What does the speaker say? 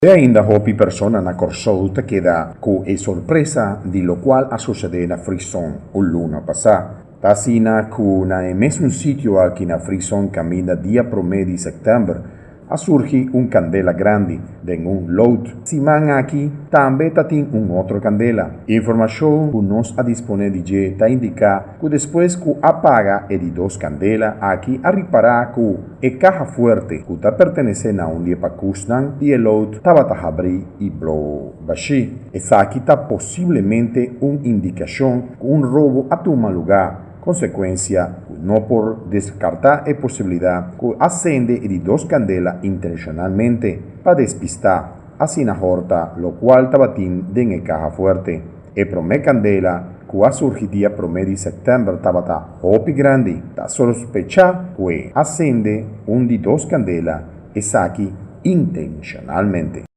E ainda hopi persona na corsolta che da co e sorpresa di lo qual a succede na frison o luna passà. Tasina cu na emes un sitio aqui na frison cammina dia promedi settembre a surgi un candela grande den un load. Siman aqui tambe tatin un outro candela. Informação que nos a dispone de ta indica que depois que apaga e de dos candela aqui a reparar que e caja fuerte que ta pertenece a un dia pacusnan e load tava ta abrir e blow baixi. Essa aqui ta possivelmente un indicação que un roubo a toma lugar. Consequência, não por descartar a possibilidade que acende de dos candelas intencionalmente para despistar, assim na horta, lo qual tabatin den caja fuerte. E prome candela, que a surgidia prome de setembro tabata hopi grande, da sospechar que acende de dos candelas e saqui intencionalmente.